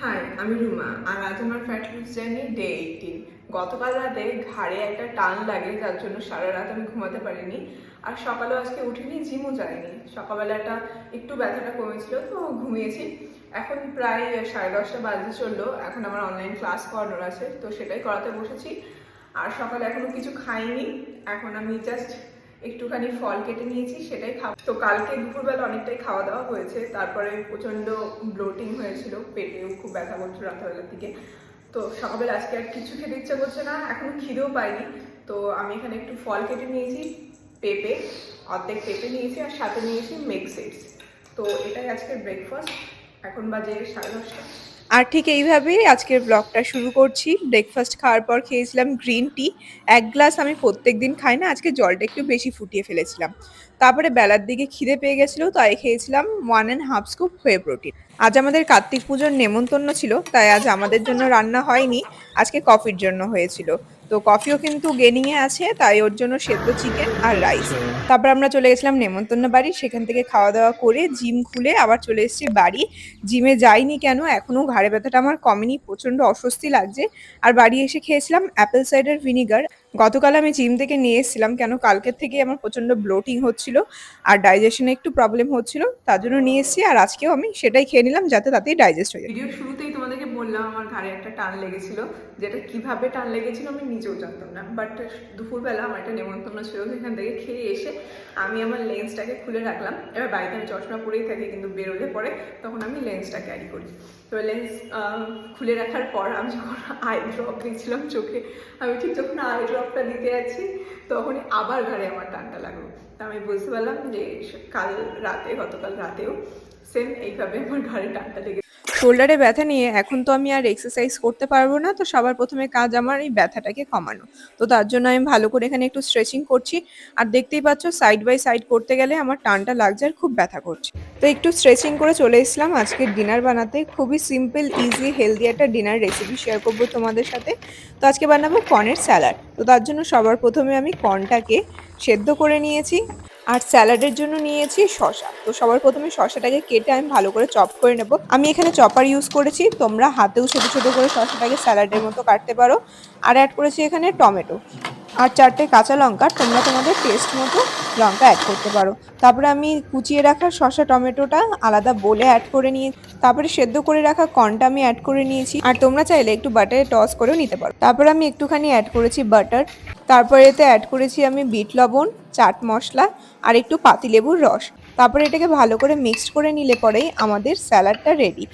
High, আমি রুমা আর আজ আমার ফ্যাট লুজ জার্নি ডে 18। গতকাল রাতে ঘাড়ে একটা টান লাগে, যার জন্য সারা রাত আমি ঘুমাতে পারিনি। আর সকালেও আজকে উঠিনি, জিমও যাইনি। সকালবেলাটা একটু ব্যথাটা কমেছিল তো ঘুমিয়েছি। এখন প্রায় 10:30 বাজে চললো। এখন আমার অনলাইন ক্লাস করানোর আছে, তো সেটাই করাতে বসেছি। আর সকালে এখনো কিছু খাইনি। এখন আমি জাস্ট একটুখানি ফল কেটে নিয়েছি, সেটাই খাবো। তো কালকে দুপুরবেলা অনেকটাই খাওয়া দাওয়া হয়েছে, তারপরে প্রচণ্ড ব্লোটিং হয়েছিল, পেটেও খুব ব্যথা করছিল রাতের দিকে। তো সকালবেলা আজকে আর কিছু খেতে ইচ্ছা করছে না, এখনো খিদেও পাইনি। তো আমি এখানে একটু ফল কেটে নিয়েছি, পেঁপে, অর্ধেক পেঁপে নিয়েছি আর সাথে নিয়েছি মিক্স সিডস। তো এটাই আজকের ব্রেকফাস্ট। এখন বাজে 10:30। আর ঠিক এইভাবেই আজকের ব্লগটা শুরু করছি। ব্রেকফাস্ট খাওয়ার পর খেয়েছিলাম গ্রিন টি। 1 গ্লাস আমি প্রত্যেকদিন খাই না, আজকে জলটা একটু বেশি ফুটিয়ে ফেলেছিলাম। তারপরে বেলার দিকে খিদে পেয়ে গেছিলো, তাই খেয়েছিলাম 1.5 স্কুপ whey প্রোটিন। আজ আমাদের কার্তিক পুজোর নেমন্তন্ন ছিল, তাই আজ আমাদের জন্য রান্না হয়নি, আজকে কফির জন্য হয়েছিল। তো কফিও কিন্তু গেনিংয়ে আছে, তাই ওর জন্য সেদ্ধ চিকেন আর রাইস। তারপর আমরা চলে গেছিলাম নেমন্তন্ন বাড়ি, সেখান থেকে খাওয়া দাওয়া করে জিম খুলে আবার চলে এসেছি বাড়ি। জিমে যাইনি কেন, এখনো ঘাড়ে ব্যথাটা আমার কমেনি, প্রচন্ড অস্বস্তি লাগছে। আর বাড়ি এসে খেয়েছিলাম অ্যাপেল সাইডার ভিনিগার। গতকাল আমি জিম থেকে নিয়ে এসেছিলাম, কেন কালকের থেকে আমার প্রচন্ড ব্লোটিং হচ্ছিল আর ডাইজেশনে একটু প্রবলেম হচ্ছিল, তার জন্য নিয়ে এসেছি। আর আজকেও আমি সেটাই খেয়ে নিলাম, যাতে তাতেই ডাইজেস্ট হয়ে যায়। ভিডিওর শুরুতেই তোমাদেরকে বললাম আমার ঘাড়ে একটা টান লেগেছিল, যেটা কিভাবে টান লেগেছিল আমি নিজেও জানতাম না। বাট দুপুরবেলা আমার একটা নেমন্তন্ন ছিল, সেখান থেকে খেয়ে এসে আমি আমার লেন্সটাকে খুলে রাখলাম। এবার বাড়িতে আমি চশমা পরেই থাকি, কিন্তু বেরোলে পরে তখন আমি লেন্সটা ক্যারি করি। তো লেন্স খুলে রাখার পর আমি যখন আই ড্রপ দিয়েছিলাম চোখে, আমি ঠিক যখন আই ড্রপটা দিতে যাচ্ছি তখনই আবার ঘাড়ে আমার টানটা লাগলো। তা আমি বুঝতে পারলাম যে গতকাল রাতেও সেম এইভাবে আমার ঘাড়ে টানটা লেগে। শোল্ডারে ব্যথা নিয়ে এখন তো আমি আর এক্সারসাইজ করতে পারবো না, তো সবার প্রথমে কাজ আমার এই ব্যথাটাকে কমানো। তো তার জন্য আমি ভালো করে এখানে একটু স্ট্রেচিং করছি। আর দেখতেই পাচ্ছ সাইড বাই সাইড করতে গেলে আমার টানটা লাগছে আর খুব ব্যথা করছে। তো একটু স্ট্রেচিং করে চলে এসেছিলাম আজকে ডিনার বানাতে। খুবই সিম্পল, ইজি, হেলদি একটা ডিনার রেসিপি শেয়ার করবো তোমাদের সাথে। তো আজকে বানাবো কর্নের স্যালাড। তো তার জন্য সবার প্রথমে আমি কর্নটাকে সেদ্ধ করে নিয়েছি। আর স্যালাডের জন্য নিয়েছি শসা। তো সবার প্রথমে শসাটাকে কেটে আমি ভালো করে চপ করে নেব। আমি এখানে চপার ইউজ করেছি, তোমরা হাতেও ছোটো ছোটো করে শসাটাকে স্যালাডের মতো কাটতে পারো। আর অ্যাড করেছি এখানে টমেটো আর 4টে কাঁচা লঙ্কা, তোমরা তোমাদের টেস্ট মতো লঙ্কা অ্যাড করতে পারো। তারপরে আমি কুচিয়ে রাখা শসা টমেটোটা আলাদা বোলে অ্যাড করে নিয়ে, তারপরে সেদ্ধ করে রাখা কর্নটা আমি অ্যাড করে নিয়েছি। আর তোমরা চাইলে একটু বাটারে টস করেও নিতে পারো। তারপর আমি একটুখানি অ্যাড করেছি বাটার। তারপরে এতে অ্যাড করেছি আমি বিট লবণ, চাট মশলা আর একটু পাতিলেবুর রস। তারপরে এটাকে ভালো করে মিক্সড করে নিলে পরেই আমাদের স্যালাডটা রেডি।